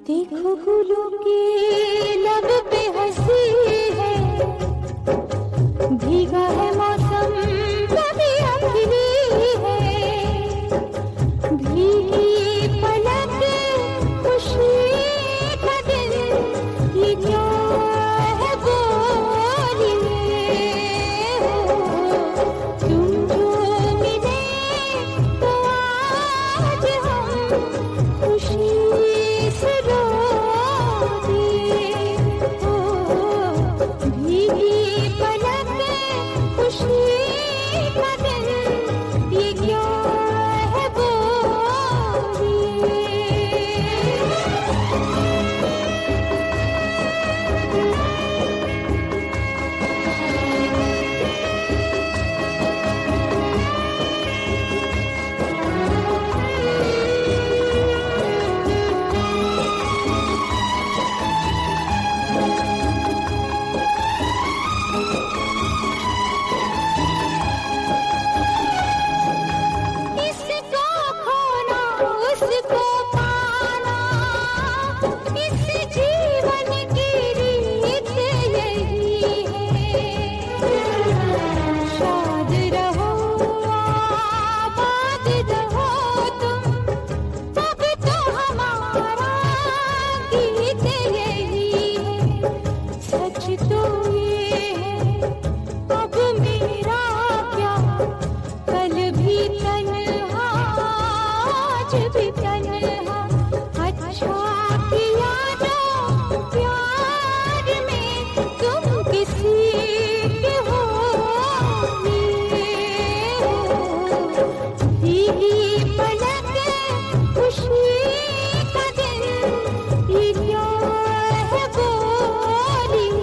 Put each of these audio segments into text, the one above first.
देखो फूलों के लब पे हंसी है, भीगा है मौसम कभी अखिली है, भीगी पलक खुशी का दिन, ये क्या है बोलिए हो, तुम जो मिले तो आज हम खुशी से रो दिए हो, भीगी पलक खुशी का दिन, ये क्या है बोलिए। इसको खोना उसको पाना, इस जीवन की रीत यही है, शाद रहो आबाद रहो तुम, तब तो हमारा गीत यही है, सच तो ये है अब मेरा क्या, कल भी तन्हा आज भी तन्हा, अच्छा किया जो प्यार में तुम किसी के हो लिए हो, भीगी पलक खुशी का दिन, ये क्या है बोलिए।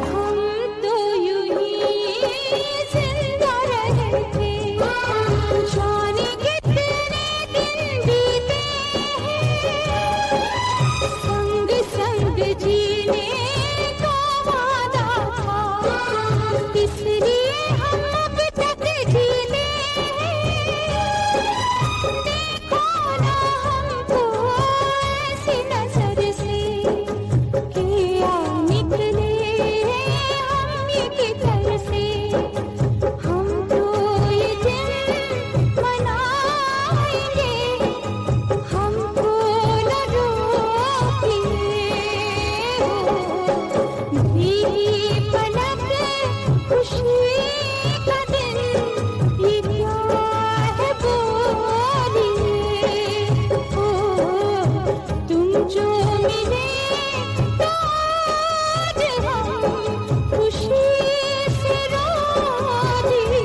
हम तो यूं ही जिंदा रहे थे, जाने कितने दिन बीते हैं, संग संग जीने का वादा था, इसलिए हम अब तक जीने हैं, देखो ना हमको ऐसी नजर से कि आ निकले हम ये किधर से, हम तो ये दिन मनाएंगे, हमको न रोकिए हो, भीगी पलक खुशी का दिन, ये क्या है बोलिए हो, तुम जो मिले तो आज हम खुशी से रो दिए।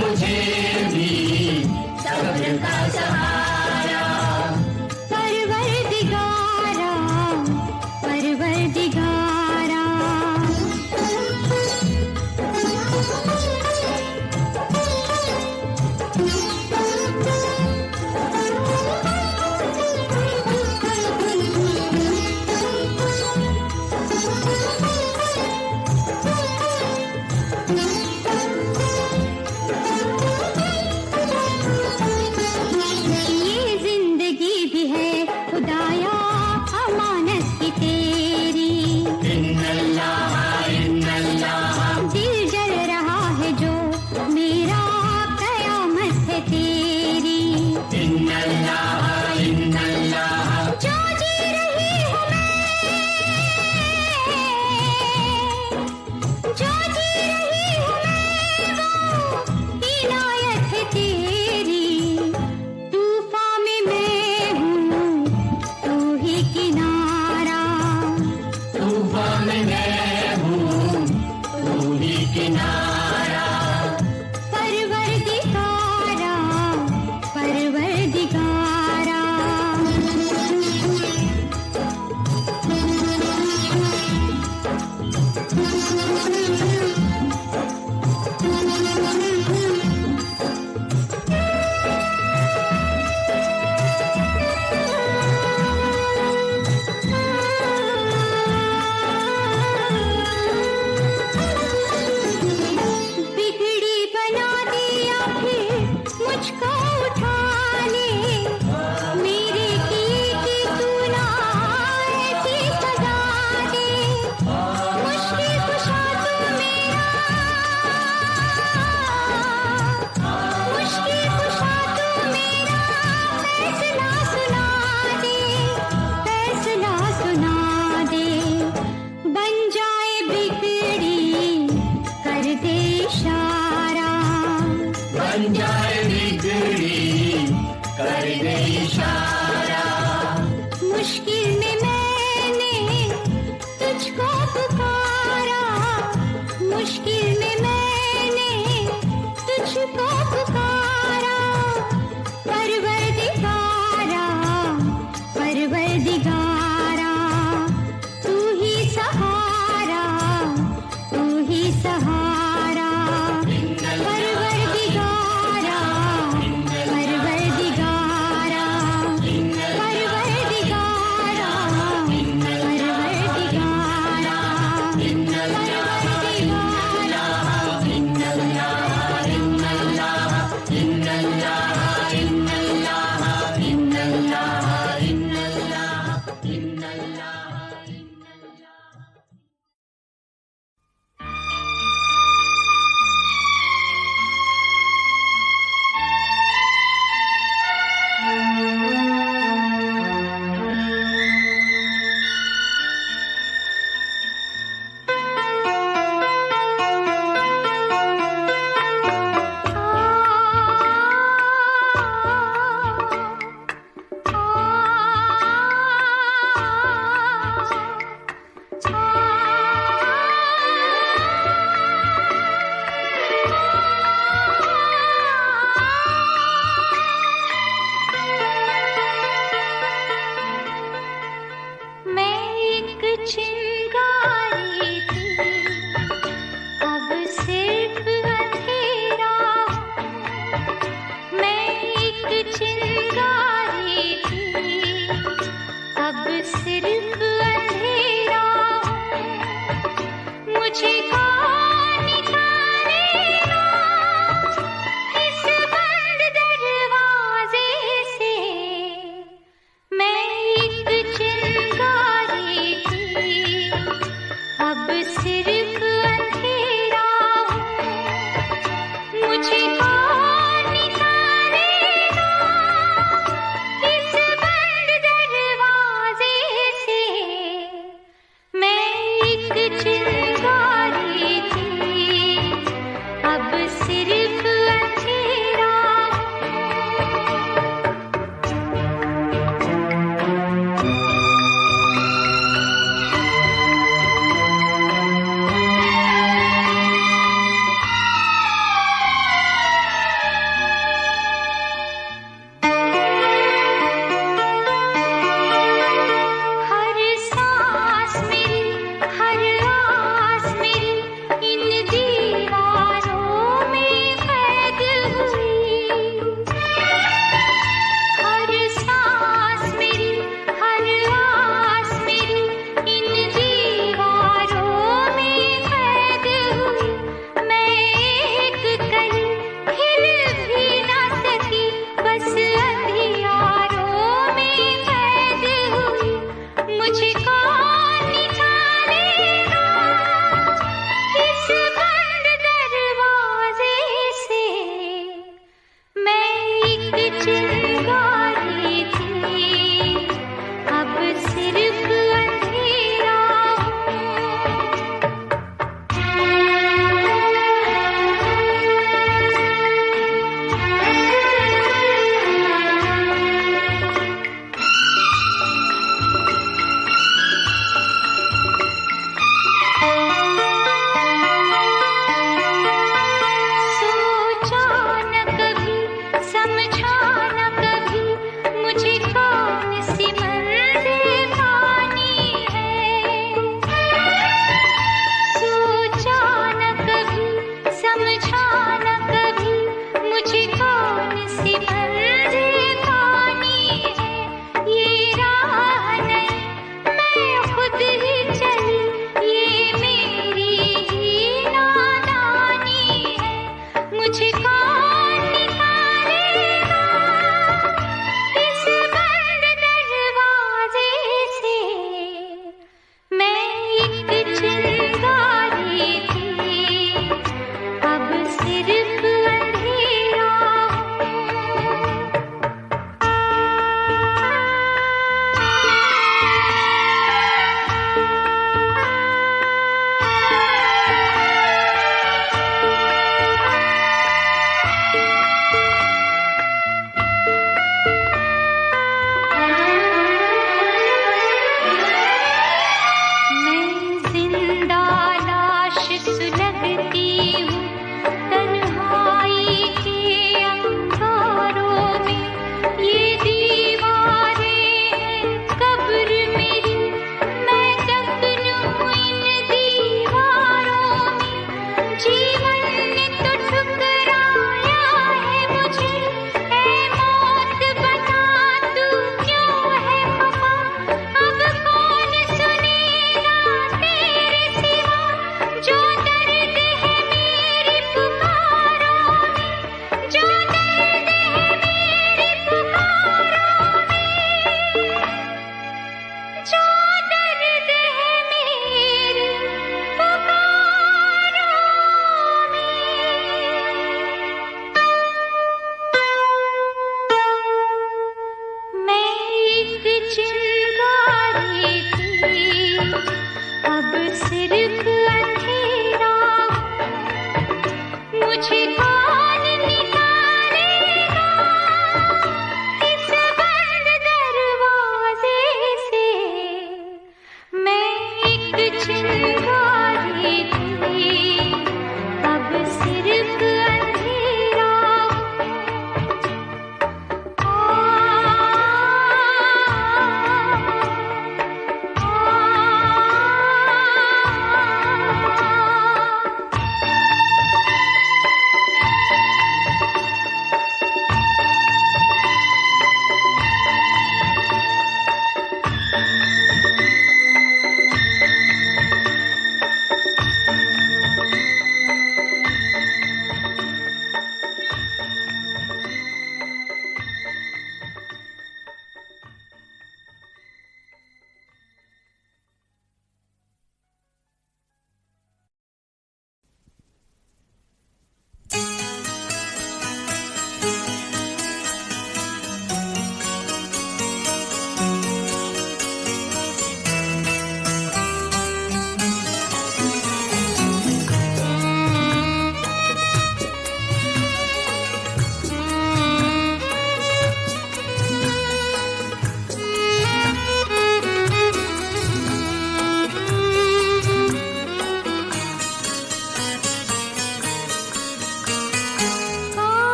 मुझे भी सब्र का सहारा। परवरदिगारा परवरदिगारा परवरदिगारा परवरदिगारा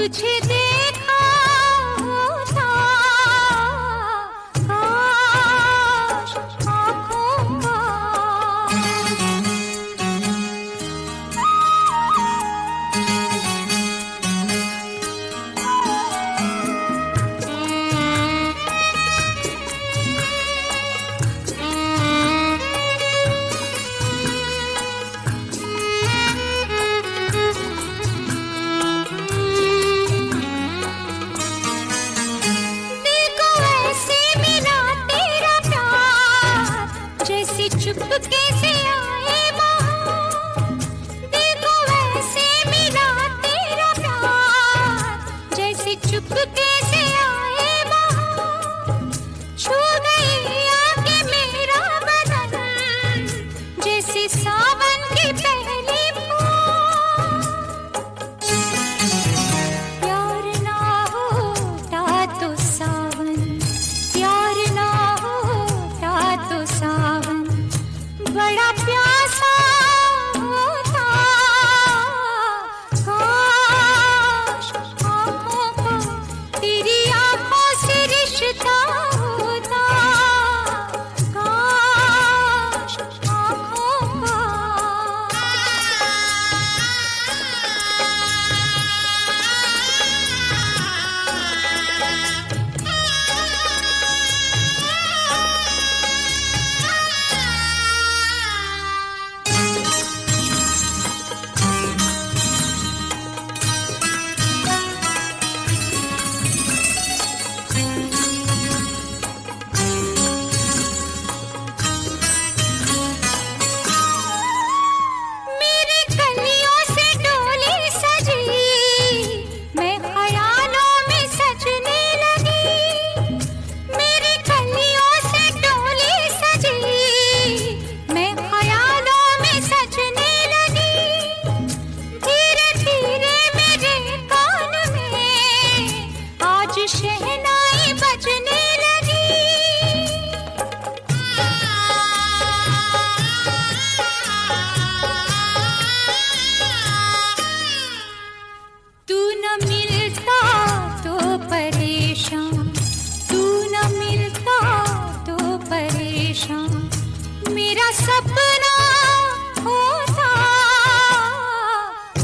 तुझे देखा होता काश आँखों का। चुपके से आए बहार, देखो वैसे मिला तेरा प्यार, जैसे चुपके से आए बहार। छू गई आके मेरा बदन, जैसे सावन की पहली फूल। प्यार ना होता तो सावन, प्यार ना होता तो सावन बड़ा प्यासा होता काश आँखों का तेरी आँखों से रिश्ता होता काश आँखों का। शहनाई बजने लगी, तू न मिलता तो परेशान, तू न मिलता तो परेशान, मेरा सपना होता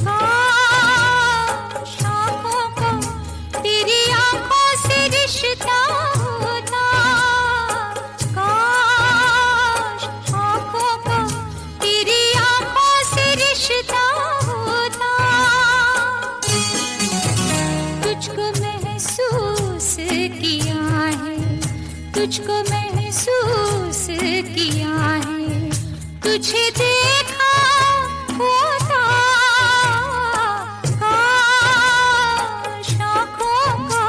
काश आँखों का तेरी रिश्ता होता काश आँखों का तेरी आँखों से रिश्ता होता। तुझको महसूस किया है, तुझको महसूस किया है, तुझे देखा होता काश आँखों का।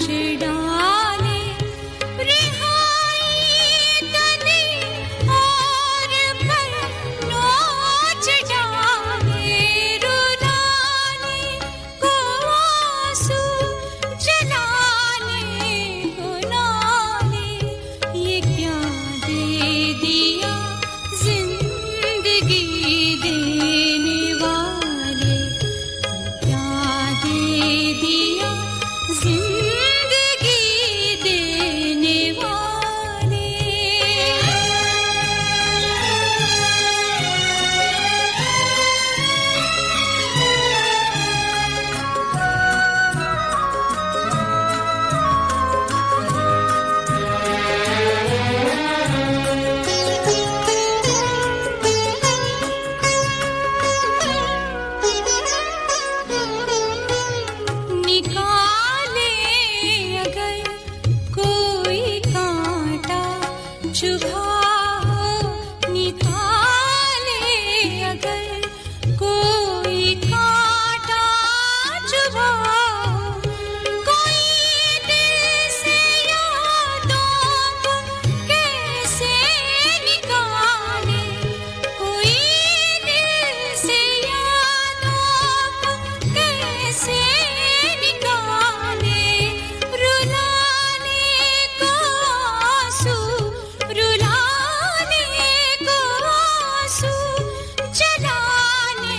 डाले रिहाई तने और पर नोच डाले रुलाने को आंसू जलाने को नाले ये क्या दे दिया जिंदगी देने वाले क्या दे दिया जिंदगी देने वाले निकाले अगर कोई कांटा चुभा निकाले अगर कोई कांटा चुभा कोई दिल से यादों को कैसे निकाले कोई दिल से यादों को कैसे निकाले रुलाने को आंसू रुलाने को आंसू जलाने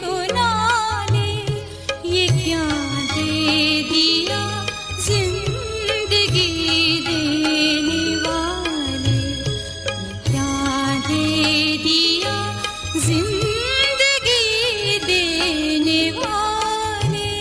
को नाले ये क्या दे दिया जिंदगी देने वाले क्या दे दिया जिंदगी देने वाले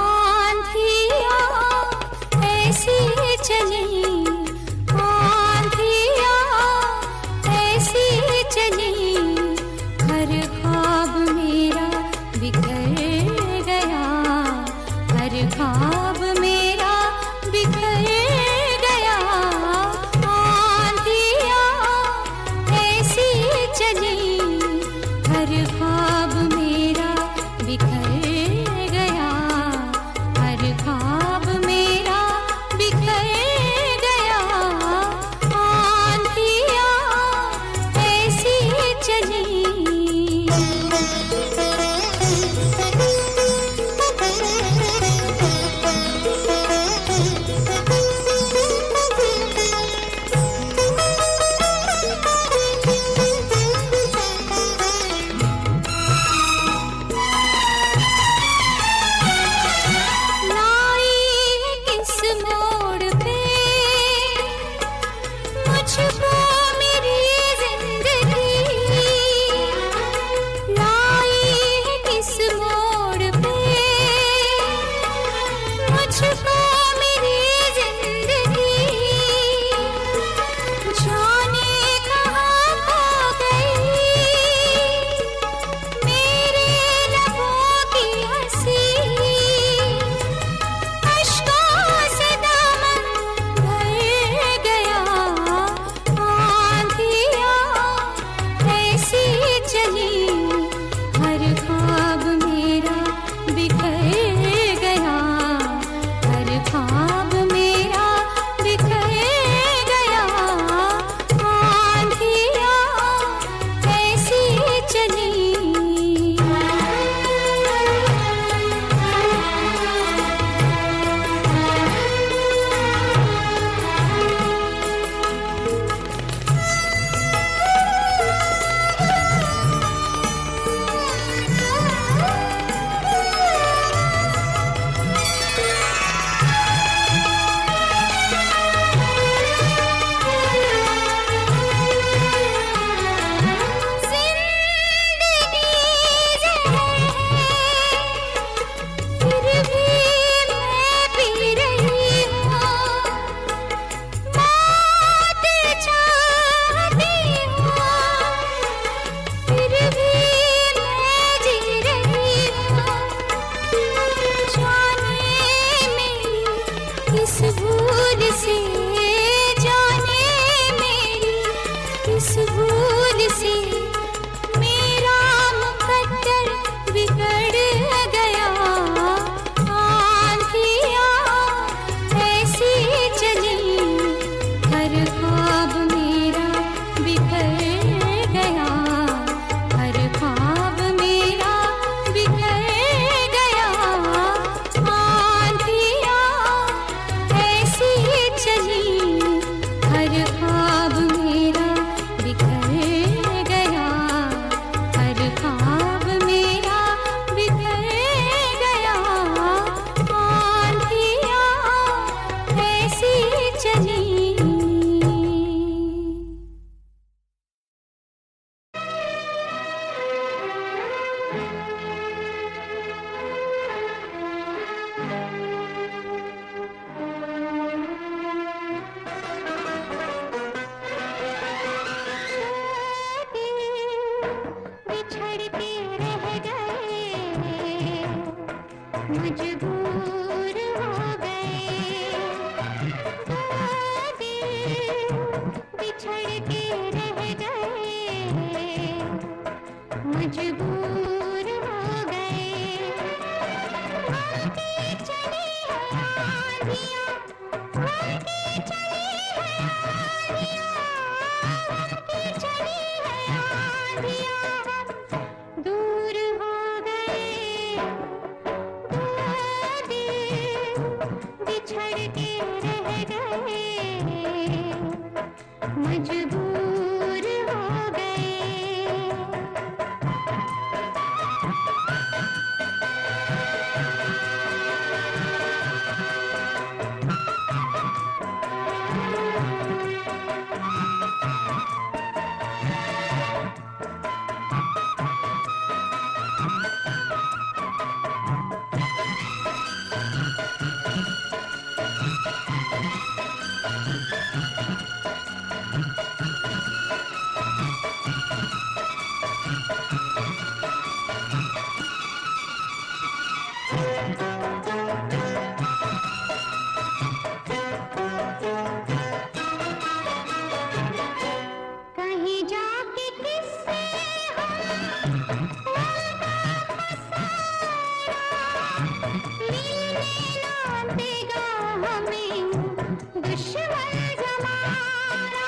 आंधिया ऐसी चली आंधिया ऐसी चली हर ख्वाब मेरा बिखर गया हर ख्वाब मेरा बिखर गया आंधिया ऐसी चली हर ख्वाब मेरा बिखर गया हर ख्वाब मेरा बिखर गया आंधिया ऐसी चली हर किस भूल से जाने मेरी, किस भूल से मेरा मुकद्दर बिगड़ गया। आंधियाँ ऐसी चली, हर ख्वाब मेरा बिखर गया, हर ख्वाब मेरा बिखर गया। आंधियाँ ऐसी चली, हर ख्वाब मेरा बिखर गया, हर ख्वाब मेरा बिखर गया। आंधियाँ ऐसी चली। बिछड़ के रह गए, मजबूर हो गए। बिछड़ के रह गए, मजबूर हो गए। आगे चली है आंधियाँ, आगे चली है आंधियाँ, आगे चली है आंधियाँ। दूर हो गए दो दिल, बिछड़ के रह गए, मजबूर हो गए। कहीं जाके किससे मिलने ना देगा हमें दुश्मन जमाना।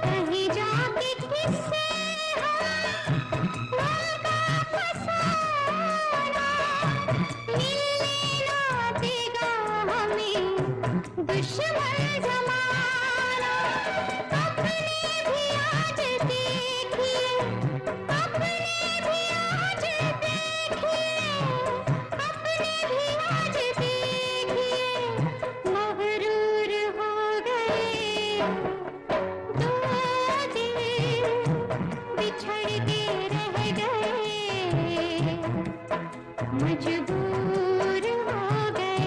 कहीं जाके किससे मिलने ना देगा हमें दुश्मन जमाना। अपने भी आज देखिए, अपने भी आज देखिए, अपने भी आज देखिए, मगरूर हो गए। दो दिल बिछड़ के रह गए, मजबूर हो गए।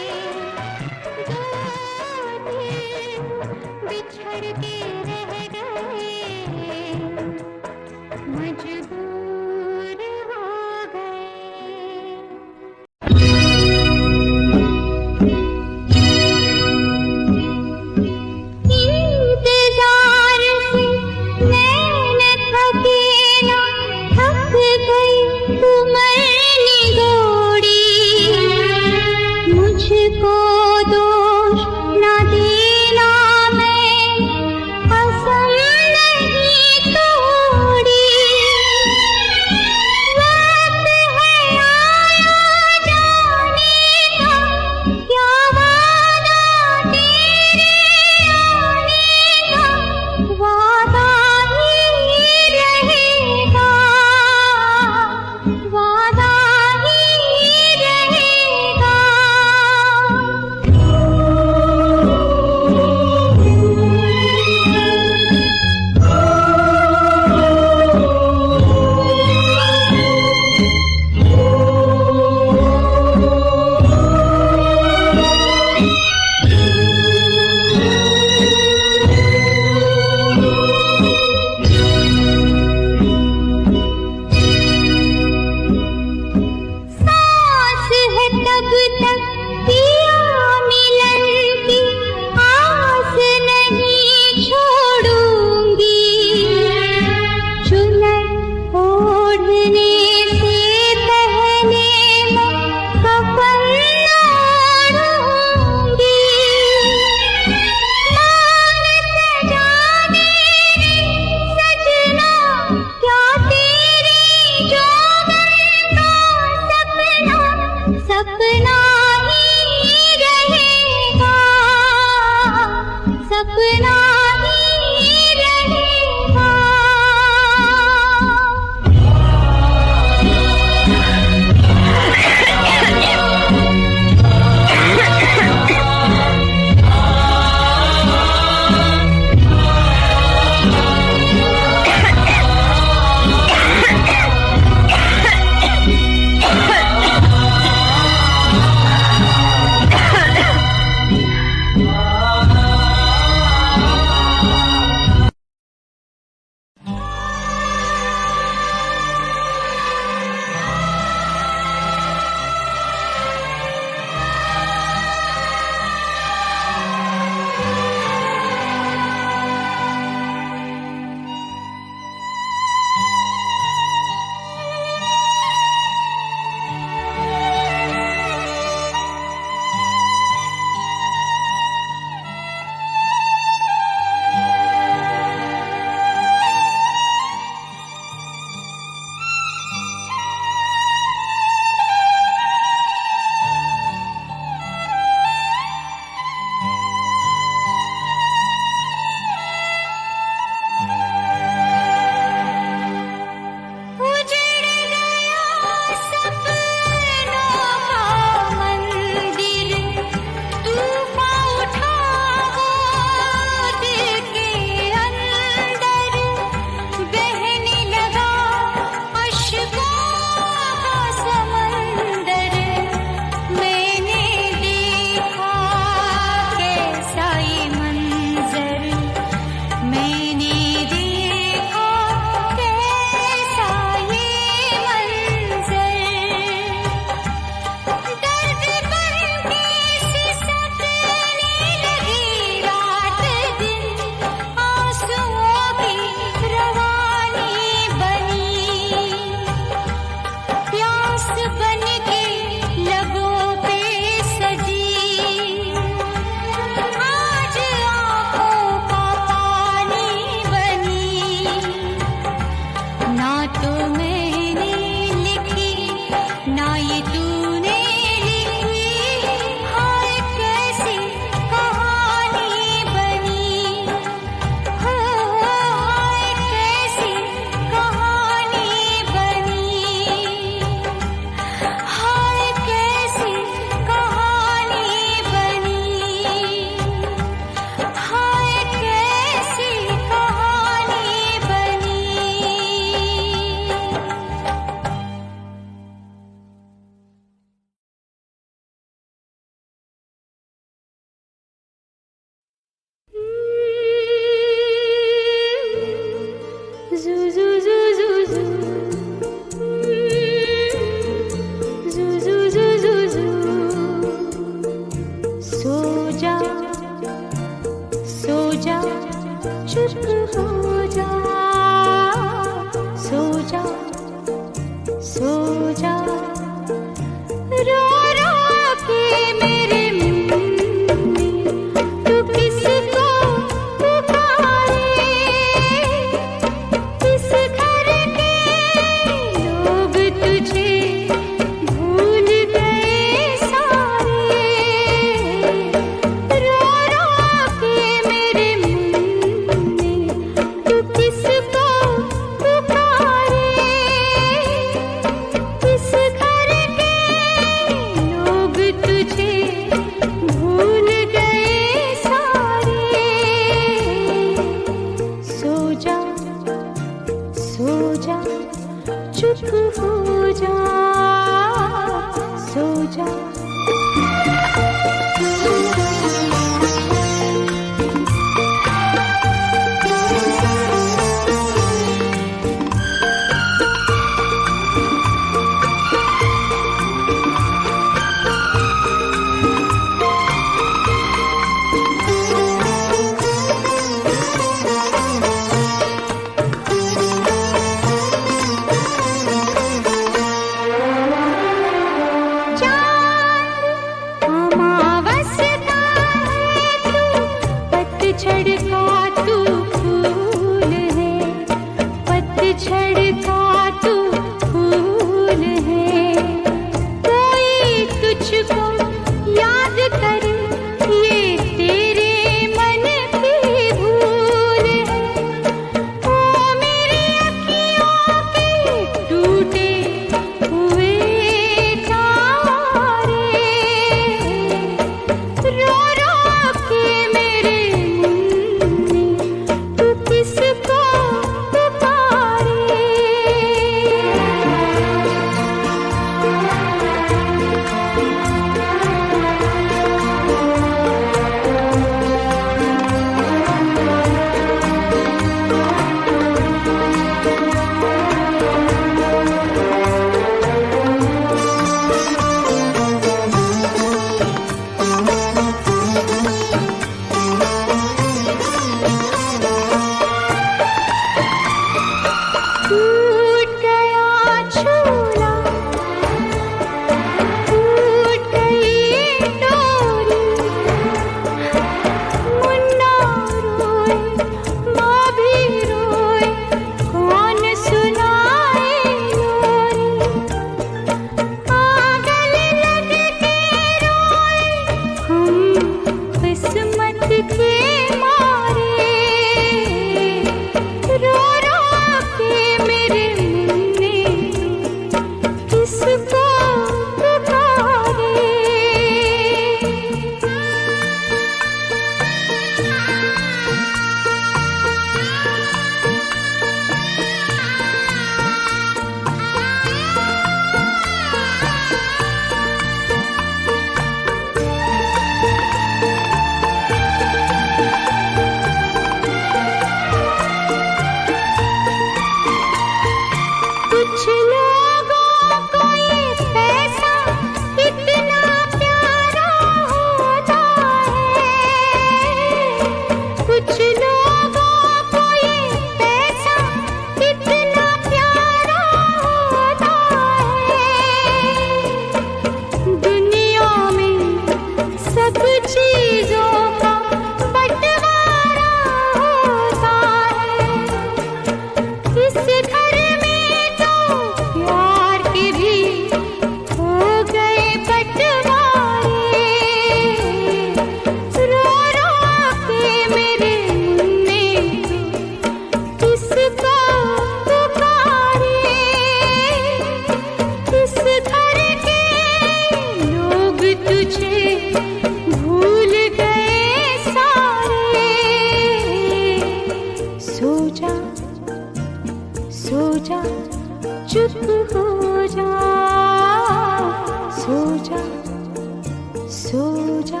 सो जा,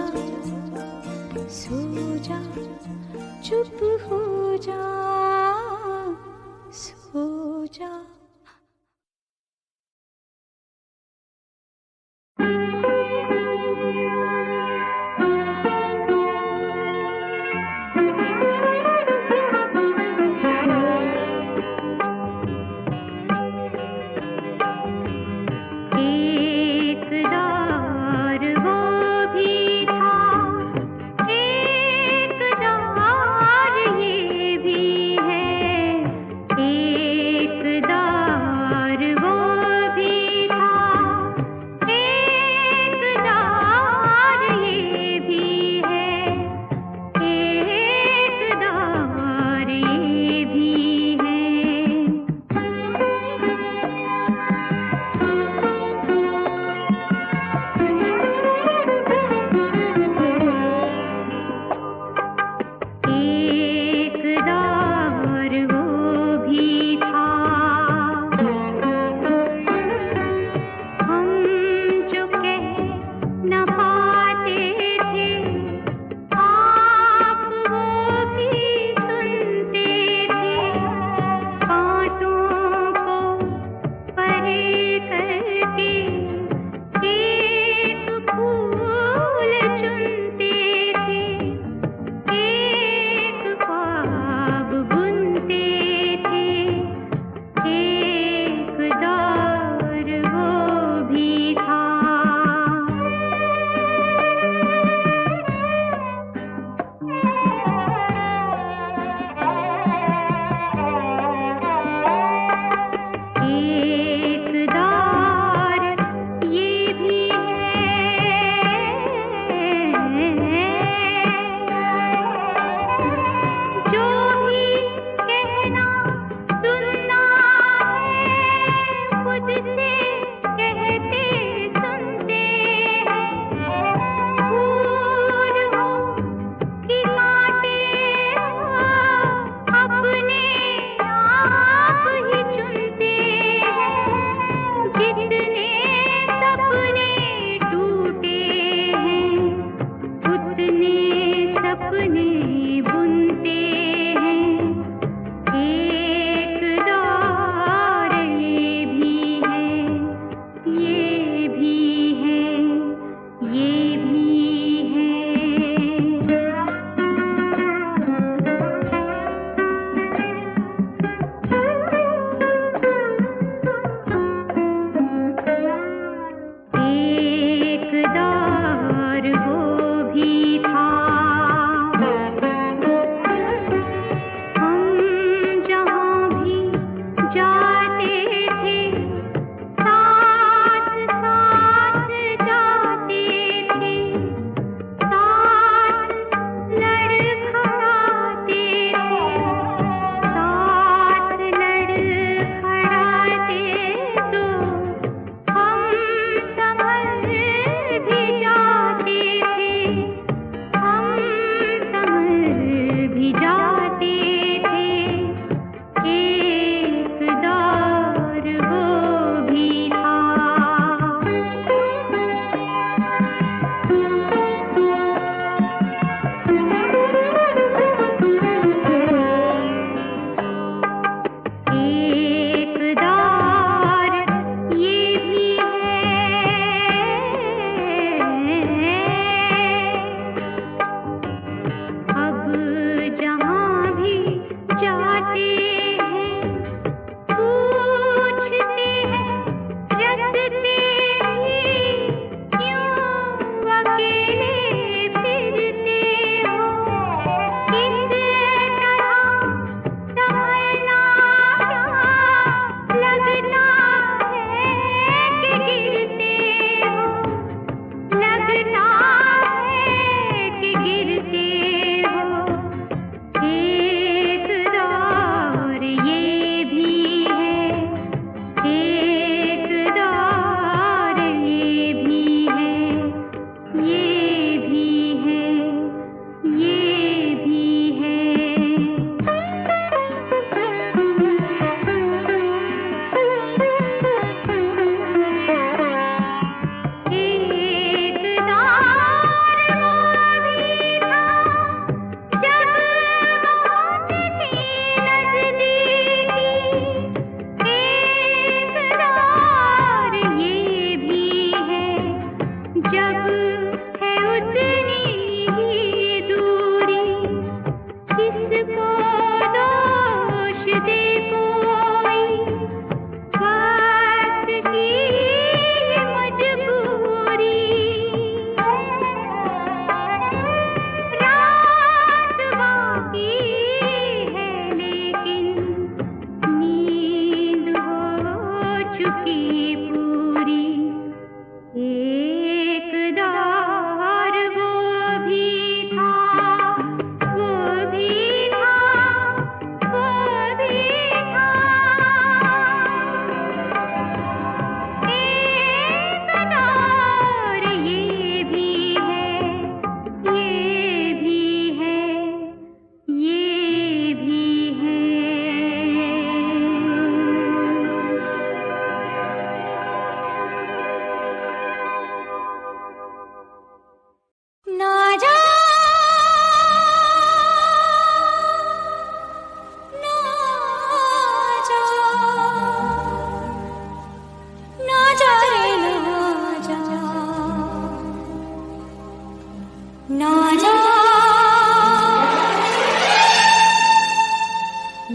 सो जा, चुप हो जा, सो जा। एक दौर ना जा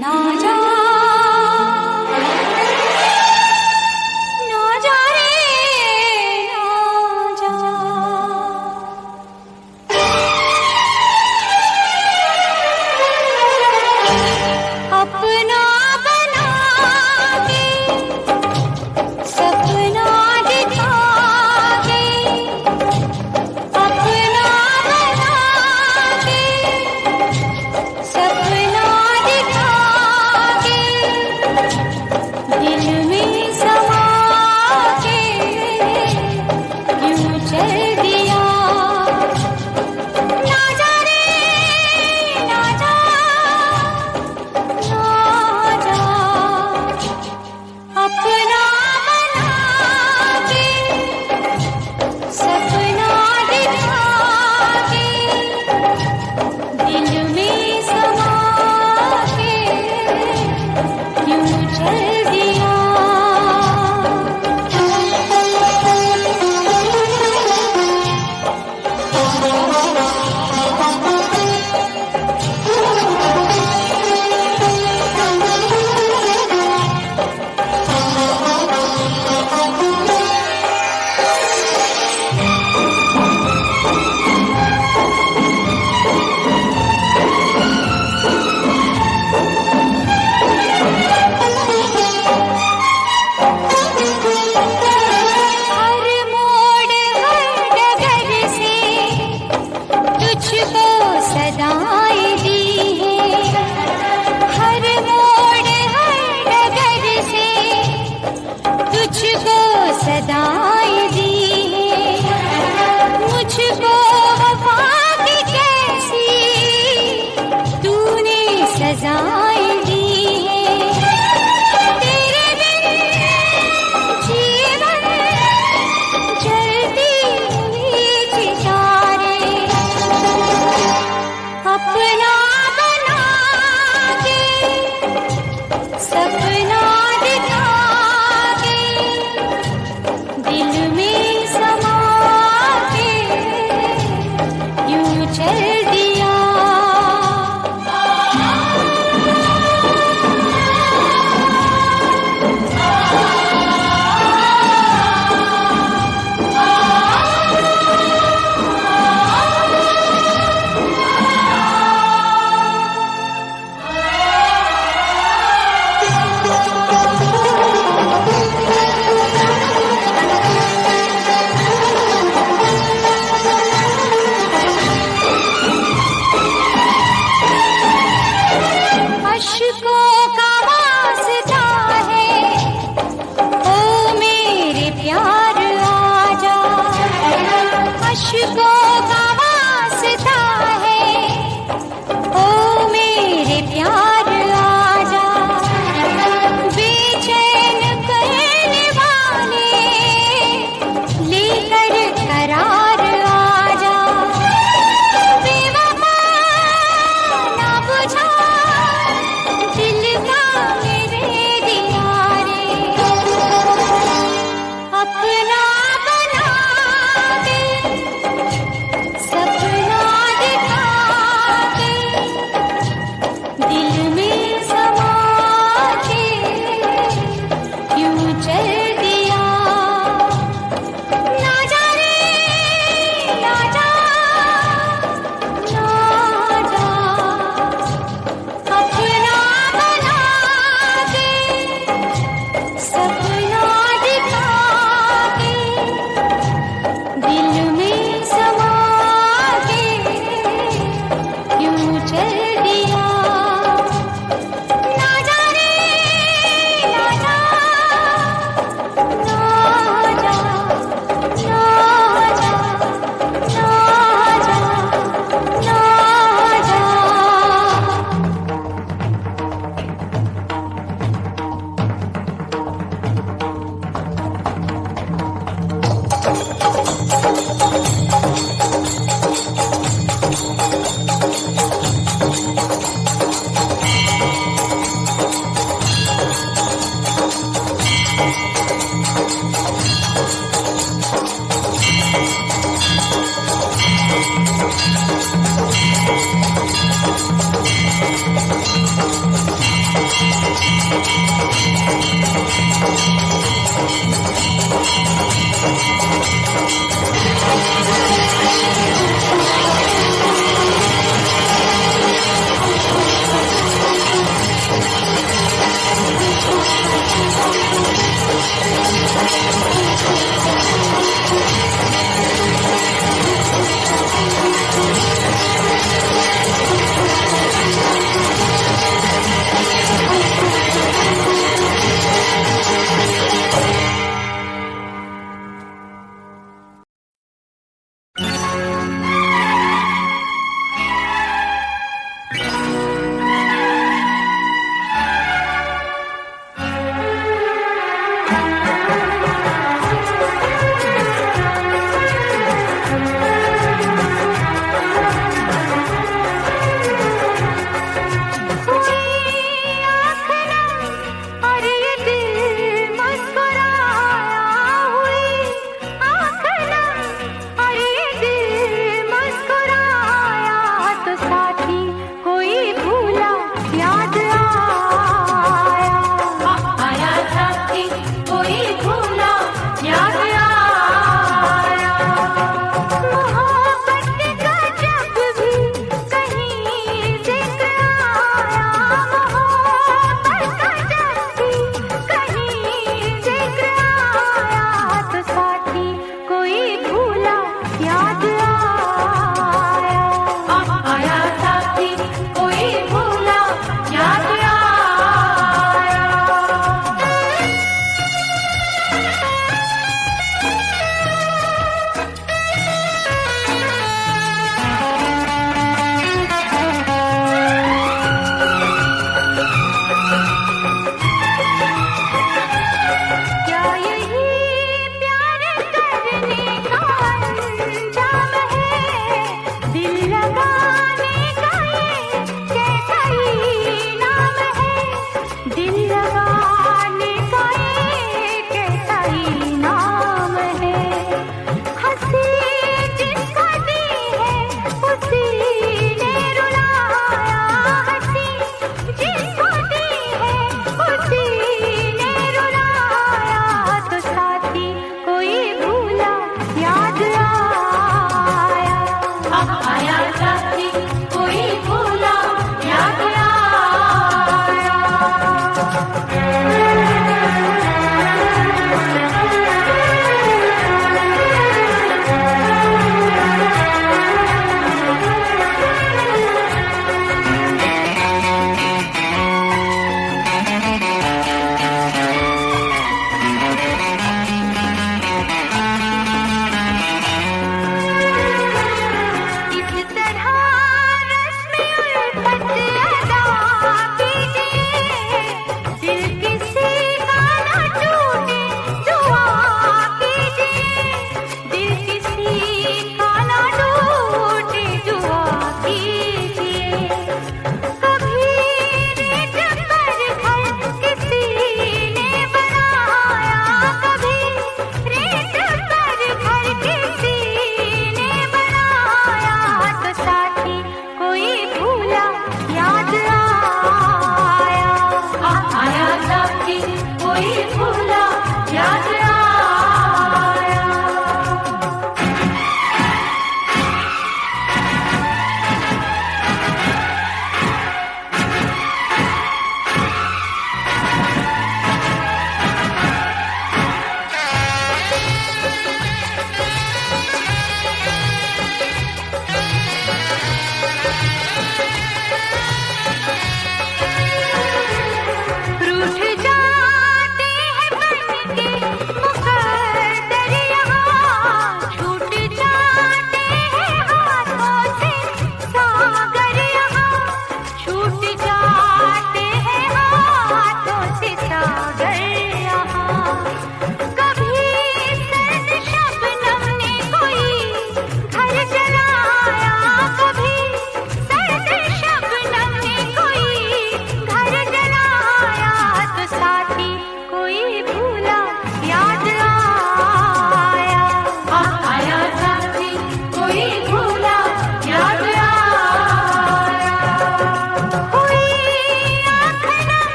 ना जा ना जा रे ना जा अपना बना के सपना दिखा के अपना बना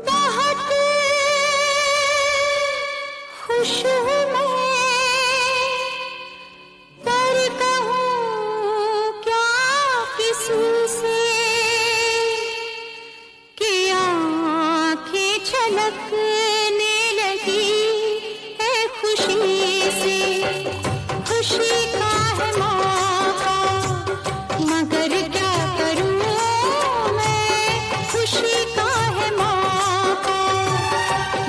बहुत खुश हूँ मैं, पर कहूँ क्या किसी से कि आँखें छलकने लगी है खुशी से। खुशी का है मौका मगर क्या करूँ मैं, खुशी का है मौका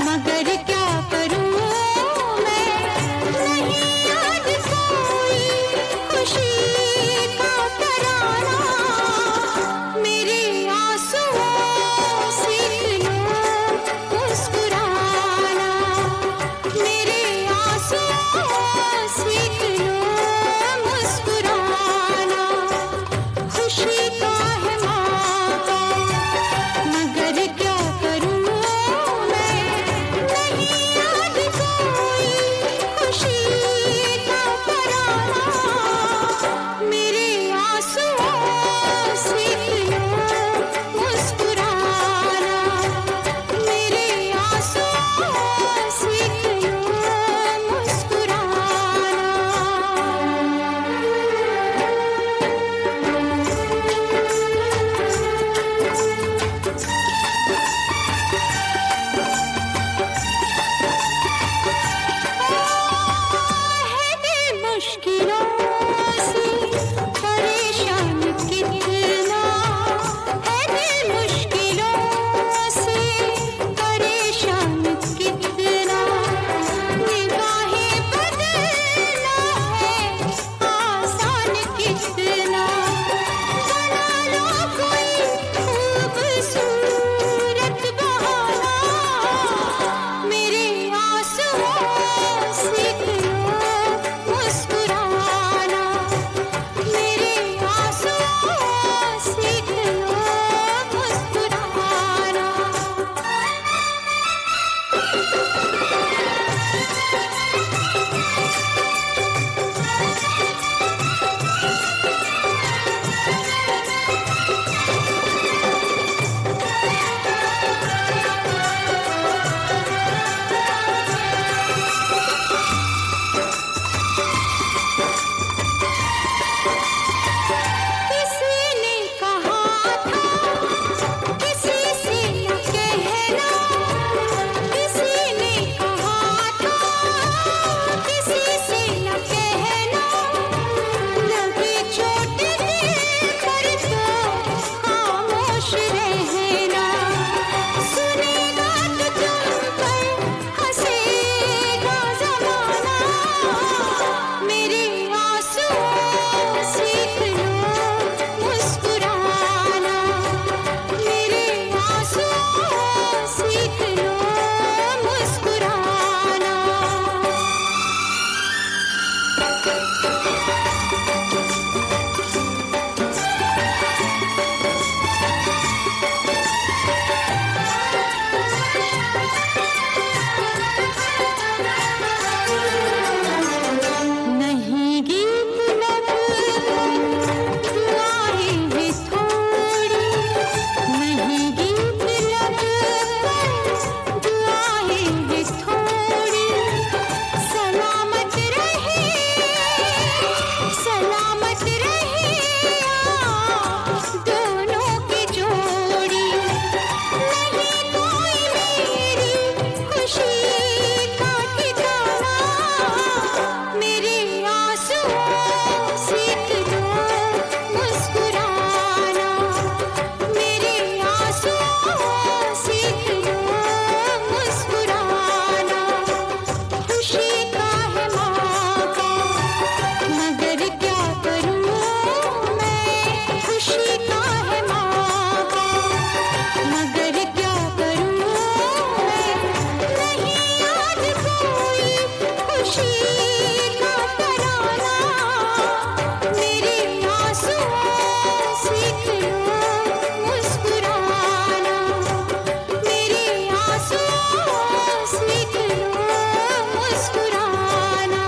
मगर क्या करूँ मैं। नहीं याद कोई खुशी का तराना, मेरे आंसुओं से लो मुस्कुराना, मेरे आंसुओं से लो मुस्कुराना। खुशी का है मौका मगर क्या करूँ मैं, नहीं याद कोई खुशी का तराना, मेरे आंसुओं से लो मुस्कुराना, मेरे आंसुओं से लो मुस्कुराना। है दिल मुश्किलों से परेशान कितना, है दिल मुश्किलों से परेशान कितना। निगाहें बदलना है आसान कितना, बना लो कोई खूबसूरत बहाना, मेरे आंसुओं से लो मुस्कुराना, मेरे आंसुओं से लो मुस्कुराना। किसी ने कहा था किसी से न कहना, किसी ने कहा था किसी से न कहना। लगे चोट दिल पर तो खामोश रहना, सुनेगा तो तुम पर हंसेगा ज़माना, मेरे आंसुओं से लो मुस्कुराना, मेरे आंसुओं से लो मुस्कुराना। नहीं गीत लब दुआएं हैं थोड़ी, नहीं गीत लब दुआएं हैं थोड़ी। सलामत रहे दोनों की जोड़ी। नहीं कोई मेरी खुशी का ठिकाना, मेरे आंसुओं से लो मुस्कुराना, मेरे आंसुओं से लो मुस्कुराना। खुशी का है मौका मगर क्या करूँ मैं, खुशी का है मौका मगर क्या करूँ मैं। नहीं याद कोई खुशी का तराना, मेरे आंसुओं से लो मुस्कुराना, मेरे आंसुओं से लो मुस्कुराना।